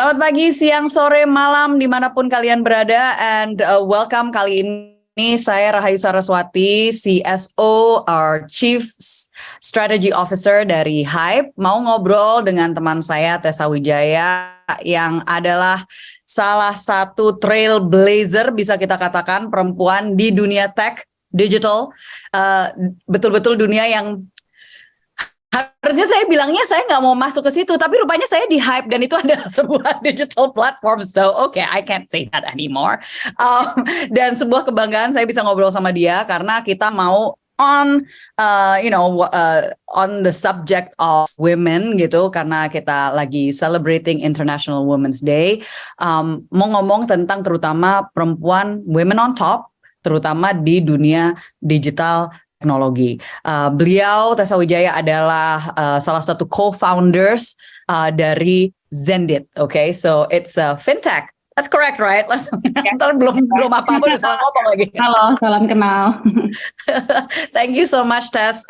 Selamat pagi, siang, sore, malam, dimanapun kalian berada, and welcome. Kali ini saya Rahayu Saraswati, CSO, our Chief Strategy Officer dari Hype, mau ngobrol dengan teman saya Tessa Wijaya yang adalah salah satu trailblazer, bisa kita katakan, perempuan di dunia tech, digital, betul-betul dunia yang harusnya saya bilangnya saya nggak mau masuk ke situ, tapi rupanya saya di Hype dan itu adalah sebuah digital platform. So okay, I can't say that anymore. Dan sebuah kebanggaan saya bisa ngobrol sama dia karena kita mau on the subject of women gitu, karena kita lagi celebrating International Women's Day. Mau ngomong tentang terutama perempuan, women on top, terutama di dunia digital teknologi. Beliau, Tessa Wijaya, adalah salah satu co-founders dari Zendit. Okay, so it's a fintech. That's correct, right? Ntar belum apa-apa udah salah ngomong lagi. Halo, salam kenal. Thank you so much, Tess.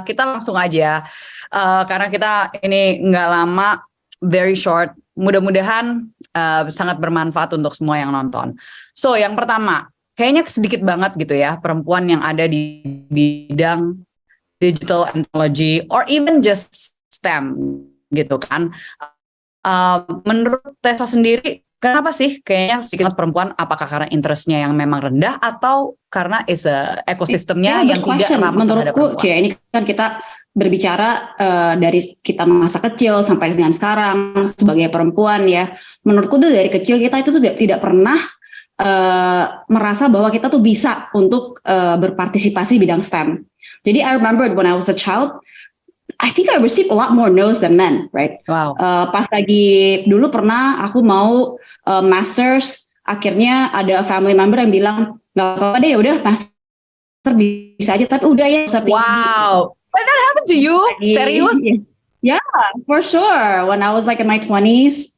Kita langsung aja, karena kita ini nggak lama, very short. Mudah-mudahan sangat bermanfaat untuk semua yang nonton. So, yang pertama, kayaknya sedikit banget gitu ya perempuan yang ada di bidang digital technology or even just STEM gitu kan. Menurut Tessa sendiri, kenapa sih kayaknya sedikit perempuan? Apakah karena interestnya yang memang rendah atau karena ekosistemnya yang tidak ramah terhadap perempuan? Menurutku, ini kan kita berbicara dari kita masa kecil sampai dengan sekarang sebagai perempuan ya. Menurutku tuh dari kecil kita itu tuh tidak pernah merasa bahwa kita tuh bisa untuk berpartisipasi bidang STEM. Jadi I remember when I was a child, I think I received a lot more no's than men, right? Wow. Pas lagi dulu pernah aku mau masters, akhirnya ada family member yang bilang nggak apa-apa deh, udah master bisa aja, tapi udah ya bisa PhD. Wow, but that happened to you? Serius? Yeah, for sure. When I was like in my 20s.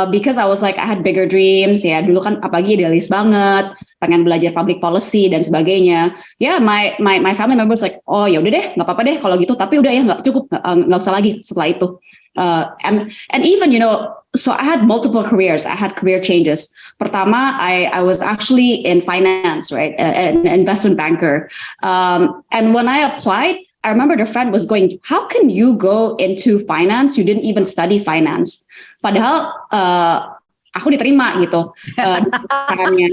Because I was like I had bigger dreams ya, dulu kan apalagi idealis banget, pengen belajar public policy dan sebagainya. My family members like, oh ya udah deh, nggak apa-apa deh kalau gitu, tapi udah ya nggak cukup, nggak usah lagi setelah itu. And even so I had multiple careers, I had career changes. Pertama, I was actually in finance, right, an investment banker. And when I applied, I remember the friend was going, how can you go into finance? You didn't even study finance. Padahal aku diterima gitu caranya.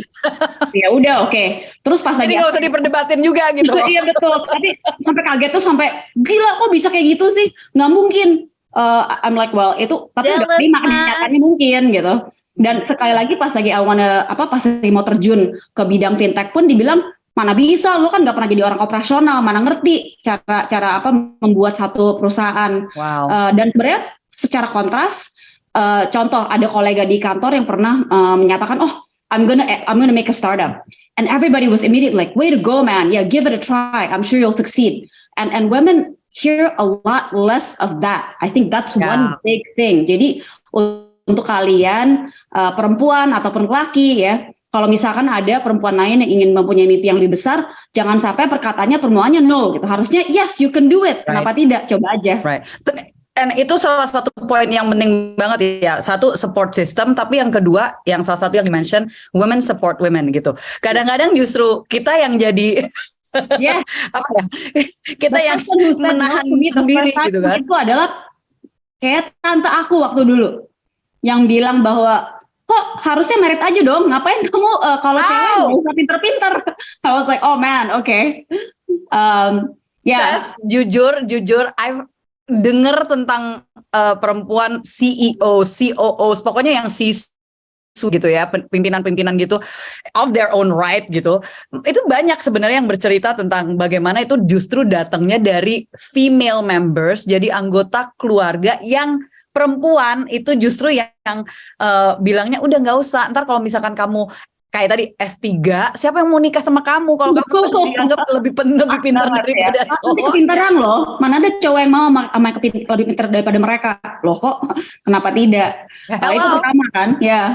Ya udah oke. Terus pas lagi nggak usah diperdebatin juga gitu. Iya betul. Tapi sampai kaget tuh, sampai gila kok bisa kayak gitu sih? Nggak mungkin. I'm like well itu, tapi udah terima kenyataannya mungkin gitu. Dan sekali lagi pas lagi pas lagi mau terjun ke bidang fintech pun dibilang mana bisa, lu kan nggak pernah jadi orang operasional, mana ngerti cara membuat satu perusahaan. Wow. Dan sebenarnya secara kontras. Contoh, ada kolega di kantor yang pernah menyatakan, I'm gonna make a startup, and everybody was immediately like, way to go, man, yeah, give it a try, I'm sure you'll succeed. And women hear a lot less of that. I think that's one big thing. Jadi untuk kalian perempuan ataupun laki ya, kalau misalkan ada perempuan lain yang ingin mempunyai mimpi yang lebih besar, jangan sampai perkataannya permuaannya no gitu. Harusnya yes, you can do it. Kenapa tidak? Coba aja. Right. Dan itu salah satu poin yang penting banget ya. Satu, support system, tapi yang kedua, yang salah satu yang di-mention, women support women gitu. Kadang-kadang justru kita yang jadi kita yang menahan sendiri gitu kan. Itu adalah kayak tante aku waktu dulu yang bilang bahwa kok harusnya merit aja dong, ngapain kamu kalau cewek nggak usah pinter-pinter. I was like, oh man, okay. Jujur, I've dengar tentang perempuan CEO, COOs, pokoknya yang gitu ya, pimpinan-pimpinan gitu of their own right gitu. Itu banyak sebenarnya yang bercerita tentang bagaimana itu justru datangnya dari female members, jadi anggota keluarga yang perempuan itu justru yang bilangnya udah nggak usah, ntar kalau misalkan kamu kayak tadi S3, siapa yang mau nikah sama kamu kalau kamu dianggap lebih pintar daripada cowok? Kepintaran loh, mana ada cowok yang mau lebih pintar daripada mereka loh, kok kenapa tidak? Itu pertama kan,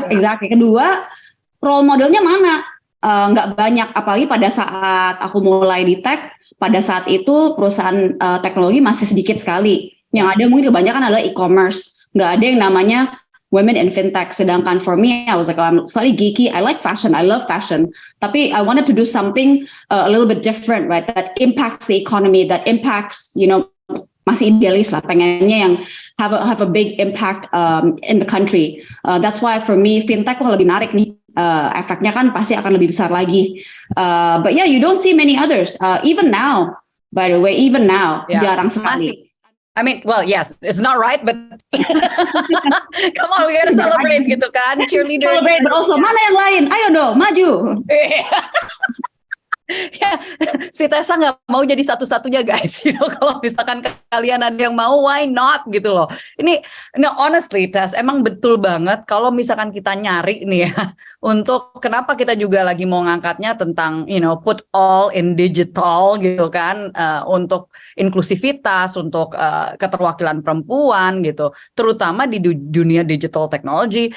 exactly. Kedua, role modelnya mana? Nggak banyak, apalagi pada saat aku mulai di tech, pada saat itu perusahaan teknologi masih sedikit sekali. Yang ada mungkin kebanyakan adalah e-commerce, nggak ada yang namanya women in fintech. Sedangkan for me, I was like, oh, I'm slightly geeky. I like fashion. I love fashion. Tapi I wanted to do something a little bit different, right? That impacts the economy, that impacts, masih idealis lah, pengennya yang have a big impact in the country. That's why for me, fintech lebih menarik nih. Efeknya kan pasti akan lebih besar lagi. But yeah, you don't see many others. Even now, by the way, jarang sekali. I mean, well, yes, it's not right, but come on, we gotta celebrate gitu kan, cheerleader. Celebrate, but also mana yang lain? Ayo dong, maju. Ya, si Tessa nggak mau jadi satu-satunya guys. Kalau misalkan kalian ada yang mau, why not gitu loh. Ini honestly, Tess, emang betul banget kalau misalkan kita nyari nih ya, untuk kenapa kita juga lagi mau ngangkatnya tentang put all in digital gitu kan, untuk inklusivitas, untuk keterwakilan perempuan gitu, terutama di dunia digital technology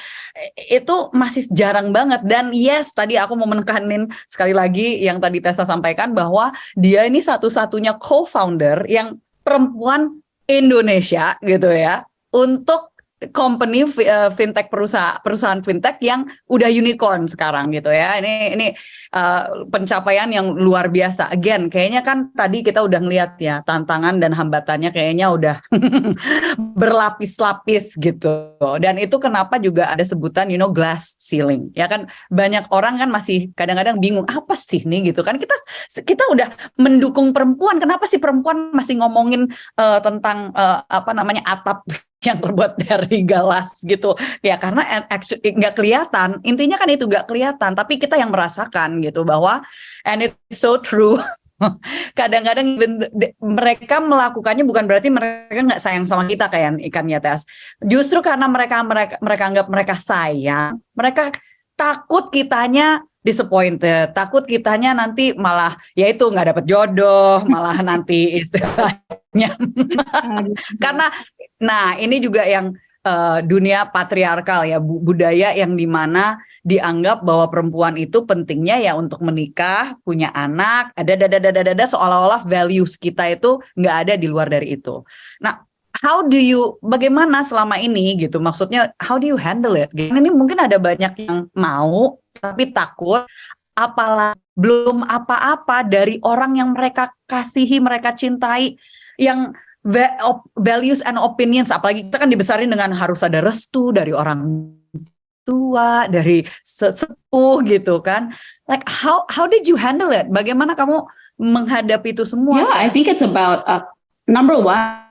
itu masih jarang banget. Dan yes, tadi aku mau menekanin sekali lagi yang tadi Tessa sampaikan bahwa dia ini satu-satunya co-founder yang perempuan Indonesia gitu ya, untuk company fintech, perusahaan fintech yang udah unicorn sekarang gitu ya. Ini pencapaian yang luar biasa. Again, kayaknya kan tadi kita udah ngeliat ya tantangan dan hambatannya kayaknya udah berlapis-lapis gitu. Dan itu kenapa juga ada sebutan glass ceiling. Ya kan, banyak orang kan masih kadang-kadang bingung apa sih nih gitu kan. Kita udah mendukung perempuan, kenapa sih perempuan masih ngomongin tentang atap yang terbuat dari galas gitu ya, karena nggak kelihatan, intinya kan itu nggak kelihatan, tapi kita yang merasakan gitu bahwa, and it's so true. Kadang-kadang mereka melakukannya bukan berarti mereka nggak sayang sama kita kayak ikannya Tes, justru karena mereka anggap mereka sayang, mereka takut kitanya disappointed, takut kitanya nanti malah yaitu nggak dapet jodoh, malah nanti istilahnya karena ini juga yang dunia patriarkal ya, budaya yang dimana dianggap bahwa perempuan itu pentingnya ya untuk menikah, punya anak, ada seolah-olah values kita itu nggak ada di luar dari itu. Nah, bagaimana selama ini gitu, maksudnya how do you handle it? Ini mungkin ada banyak yang mau tapi takut, apalah belum apa-apa dari orang yang mereka kasihi, mereka cintai, yang values and opinions, apalagi kita kan dibesarin dengan harus ada restu dari orang tua, dari sepuh gitu kan. Like how did you handle it? Bagaimana kamu menghadapi itu semua? Yeah, I think it's about number one,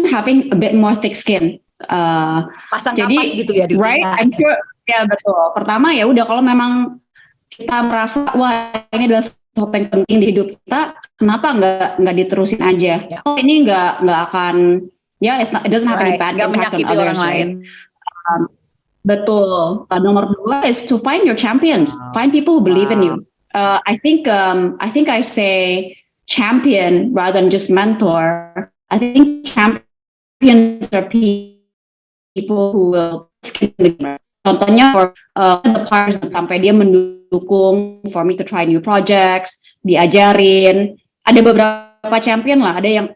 having a bit more thick skin. Pasang jadi kapas gitu ya, right? I'm sure, ya betul. Pertama ya udah, kalau memang kita merasa wah ini adalah sesuatu yang penting di hidup kita, kenapa nggak diterusin aja? Yeah. Oh, ini nggak akan, it doesn't have any bad impact on others, right? Betul. Nomor 2 is to find your champions, find people who believe in you. I think I say champion rather than just mentor. I think champions are people who will skin the game. Contohnya the partners sampai dia mendukung for me to try new projects, diajarin. Ada beberapa champion lah, ada yang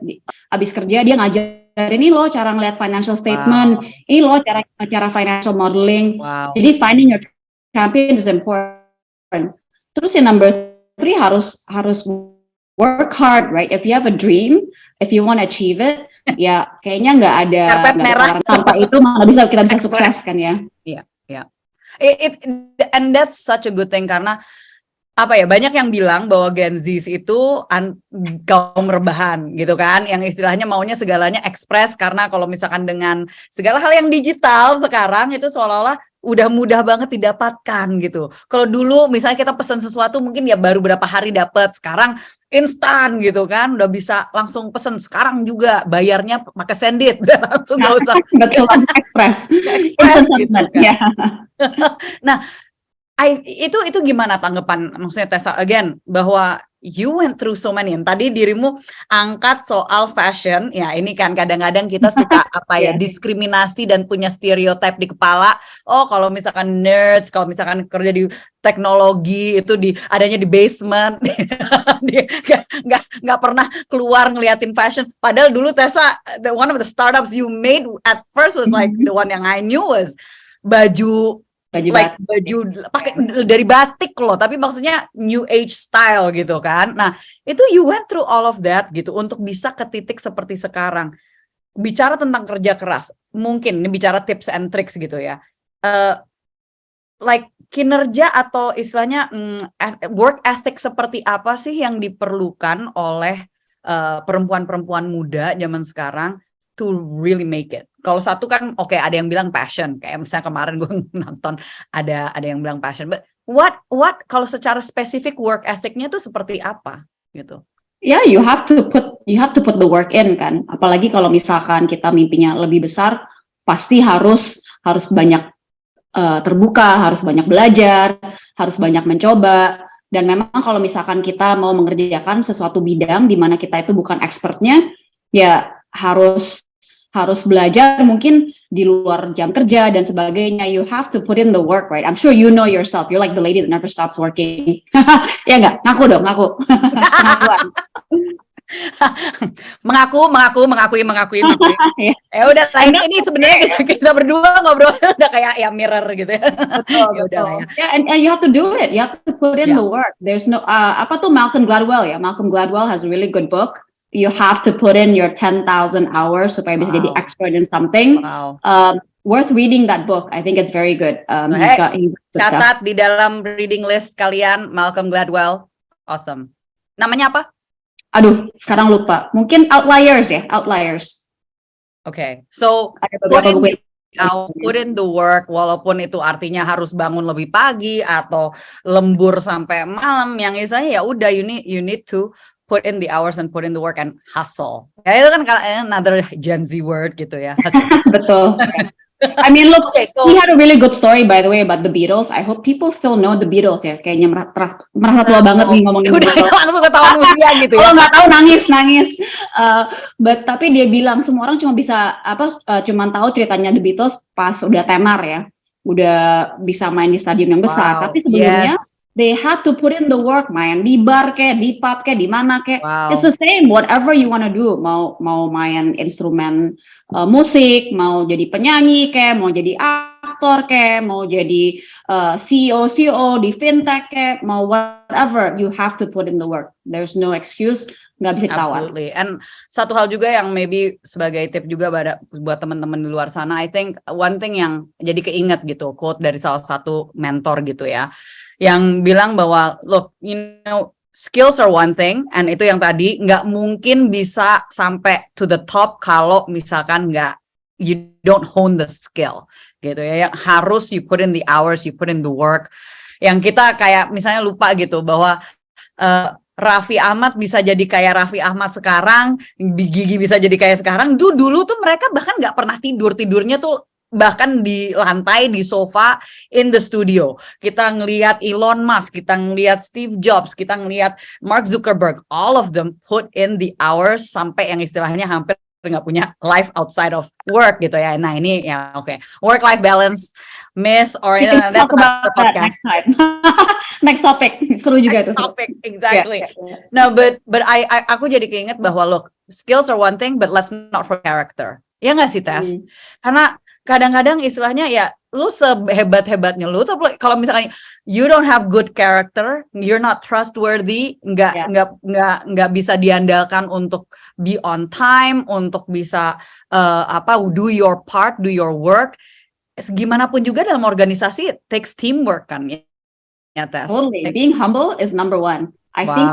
abis kerja dia ngajarin, ini loh cara ngeliat financial statement, ini loh cara financial modeling. Jadi finding your champion is important. Terus yang number 3 harus work hard, right? If you have a dream, if you want to achieve it, ya kayaknya nggak ada tanpa itu kita bisa sukses kan ya. Iya. And that's such a good thing, karena banyak yang bilang bahwa Gen Z itu kaum rebahan gitu kan, yang istilahnya maunya segalanya ekspres, karena kalau misalkan dengan segala hal yang digital sekarang itu seolah-olah udah mudah banget didapatkan gitu. Kalau dulu misalnya kita pesan sesuatu mungkin ya baru berapa hari dapat, sekarang instan gitu kan, udah bisa langsung pesan. Sekarang juga bayarnya pakai sendit, langsung nggak usah ekspres gitu kan. Yeah. Nah, itu gimana tanggapan maksudnya Tessa, again, bahwa you went through so many, tadi dirimu angkat soal fashion ya, ini kan kadang-kadang kita suka diskriminasi dan punya stereotip di kepala. Oh, kalau misalkan nerds, kalau misalkan kerja di teknologi itu adanya di basement, nggak pernah keluar ngeliatin fashion. Padahal dulu Tessa, one of the startups you made at first was like the one yang I knew was baju Baju like batik. baju pakai dari batik loh, tapi maksudnya new age style gitu kan. Nah, itu you went through all of that gitu untuk bisa ke titik seperti sekarang. Bicara tentang kerja keras, mungkin ini bicara tips and tricks gitu ya. Like kinerja atau istilahnya work ethic seperti apa sih yang diperlukan oleh perempuan-perempuan muda zaman sekarang to really make it? Kalau satu kan oke, ada yang bilang passion, kayak misalnya kemarin gue nonton ada yang bilang passion, but what kalau secara spesifik work ethicnya tuh seperti apa gitu? Ya, you have to put the work in kan. Apalagi kalau misalkan kita mimpinya lebih besar, pasti harus banyak terbuka, harus banyak belajar, harus banyak mencoba. Dan memang kalau misalkan kita mau mengerjakan sesuatu bidang di mana kita itu bukan expertnya, ya harus belajar mungkin di luar jam kerja dan sebagainya. You have to put in the work, right? I'm sure you know yourself. You're like the lady that never stops working. Ya nggak? Ngaku dong, ngaku. Pengakuan. mengakui. Ya udah lah, ini sebenarnya kita berdua ngobrol udah kayak ya mirror gitu ya. Betul, Ya udah lah ya. Yeah, and you have to do it. You have to put in the work. There's no apa tuh Malcolm Gladwell ya. Malcolm Gladwell has a really good book. You have to put in your 10,000 hours supaya bisa jadi expert in something. Wow. Worth reading that book. I think it's very good. Catat di dalam reading list kalian Malcolm Gladwell. Awesome. Namanya apa? Aduh, sekarang lupa. Mungkin Outliers ya, Outliers. Okay, so put in the work, walaupun itu artinya harus bangun lebih pagi atau lembur sampai malam, yang istilahnya ya udah you need to put in the hours and put in the work and hustle. Ya itu kan another Gen Z word gitu ya. Betul. I mean, look, he had a really good story, by the way, about the Beatles. I hope people still know the Beatles ya. Kayaknya merasa tua banget nih ngomongin udah Beatles. Langsung ketahuan usia gitu ya. Kalau nggak tahu nangis. Tapi dia bilang semua orang cuma tahu ceritanya the Beatles pas udah tenar ya, udah bisa main di stadium yang besar. Tapi sebelumnya they had to put in the work, main di bar kayak, di pub kayak, di mana kayak. It's the same, whatever you wanna do. Mau main instrumen musik, mau jadi penyanyi kayak, mau jadi aktor kayak, mau jadi CEO di fintech kayak, mau whatever, you have to put in the work. There's no excuse, nggak bisa ketahuan. Absolutely. And satu hal juga yang maybe sebagai tip juga buat teman-teman di luar sana, I think one thing yang jadi keinget gitu, quote dari salah satu mentor gitu ya, yang bilang bahwa look, you know, skills are one thing, and itu yang tadi nggak mungkin bisa sampai to the top kalau misalkan you don't hone the skill gitu ya. Yang harus you put in the hours, you put in the work. Yang kita kayak misalnya lupa gitu bahwa Raffi Ahmad bisa jadi kayak Raffi Ahmad sekarang, Gigi bisa jadi kayak sekarang. Dulu tuh mereka bahkan nggak pernah tidurnya tuh bahkan di lantai, di sofa, in the studio. Kita ngelihat Elon Musk, kita ngelihat Steve Jobs, kita ngelihat Mark Zuckerberg, all of them put in the hours sampai yang istilahnya hampir nggak punya life outside of work gitu ya. Nah ini ya oke. Work-life balance, myth, or that's about the podcast. Next time. Next topic, seru juga itu. Topic, exactly. Yeah. No, but aku jadi keinget bahwa look, skills are one thing, but let's not forget character. Ya nggak sih, Tess? Karena kadang-kadang istilahnya ya lu sehebat-hebatnya lu tuh kalau misalnya you don't have good character, you're not trustworthy, nggak bisa diandalkan untuk be on time, untuk bisa do your part, do your work. Gimana pun juga dalam organisasi it takes teamwork kan ya, Tess. Totally. Being humble is number one. I think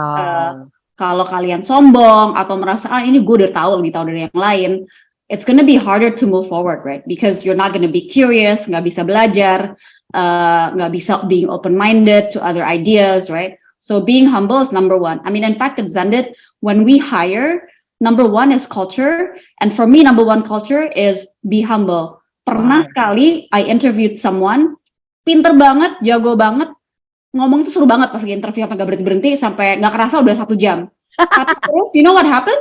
kalau kalian sombong atau merasa ini gue udah tahu lebih tahu dari yang lain, it's gonna be harder to move forward, right? Because you're not gonna be curious, nggak bisa belajar, nggak bisa being open-minded to other ideas, right? So being humble is number one. I mean, in fact, at Zendit, when we hire, number one is culture, and for me, number one culture is be humble. Pernah sekali I interviewed someone, pinter banget, jago banget, ngomong tuh seru banget pas lagi interview, apa nggak berhenti sampai nggak kerasa udah 1 jam. Tapi terus, you know what happened?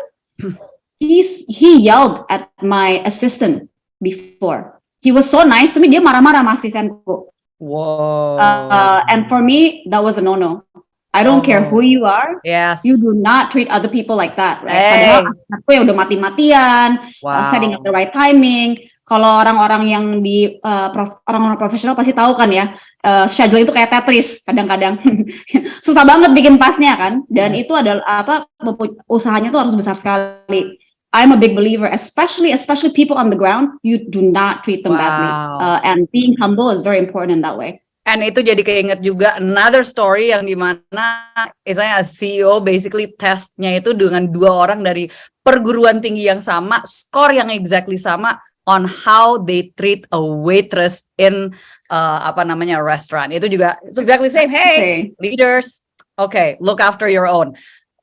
He yelled at my assistant before. He was so nice to me. Dia marah-marah sama asistenku. Wow. And for me, that was a no-no. I don't care who you are. Yes. You do not treat other people like that, right? Hey. Padahal aku yang udah mati-matian, setting up the right timing. Kalau orang-orang yang di orang-orang profesional pasti tahu kan ya, scheduling itu kayak Tetris kadang-kadang. Susah banget bikin pasnya kan. Dan itu adalah usahanya tuh harus besar sekali. I'm a big believer, especially people on the ground, you do not treat them badly. And being humble is very important in that way. And itu jadi keinget juga another story yang dimana misalnya CEO basically testnya itu dengan 2 orang dari perguruan tinggi yang sama, skor yang exactly sama on how they treat a waitress in restaurant. Itu juga exactly same. Hey, leaders, look after your own.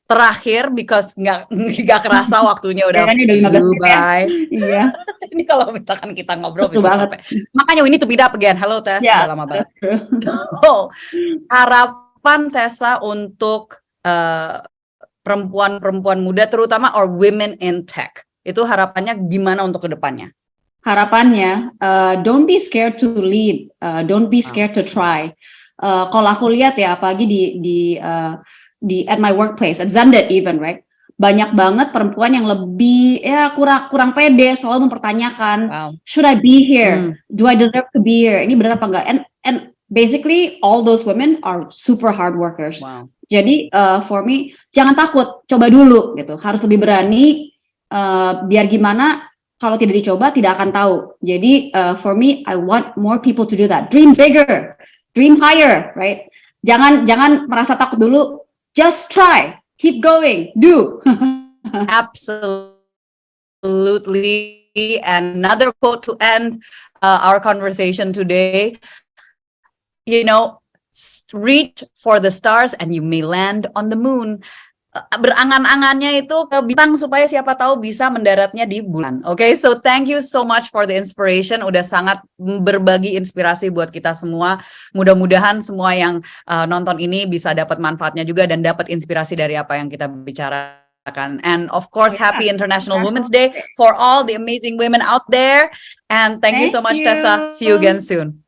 Terakhir, because nggak kerasa waktunya udah bye. Iya. Ini kalau misalkan kita ngobrol bisa sampai. Makanya we need to meet up again. Halo Tess, udah lama banget. Harapan Tessa untuk perempuan-perempuan muda, terutama or women in tech, itu harapannya gimana untuk kedepannya? Harapannya, don't be scared to lead, don't be scared to try. Kalau aku lihat ya, apalagi di at my workplace, at Zendesk even, right? Banyak banget perempuan yang lebih kurang pede, selalu mempertanyakan, should I be here? Do I deserve to be here? Ini benar apa enggak? And basically all those women are super hard workers. Jadi for me, jangan takut, coba dulu gitu. Harus lebih berani, biar gimana kalau tidak dicoba tidak akan tahu. Jadi for me, I want more people to do that. Dream bigger, dream higher, right? Jangan merasa takut dulu. Just try, keep going, do. Absolutely. And another quote to end our conversation today. You know, reach for the stars and you may land on the moon. Berangan-angannya itu ke bintang supaya siapa tahu bisa mendaratnya di bulan. So thank you so much for the inspiration. Udah sangat berbagi inspirasi buat kita semua. Mudah-mudahan semua yang nonton ini bisa dapat manfaatnya juga dan dapat inspirasi dari apa yang kita bicarakan. And of course, happy International Women's Day for all the amazing women out there. And thank you so much, Tessa. See you again soon.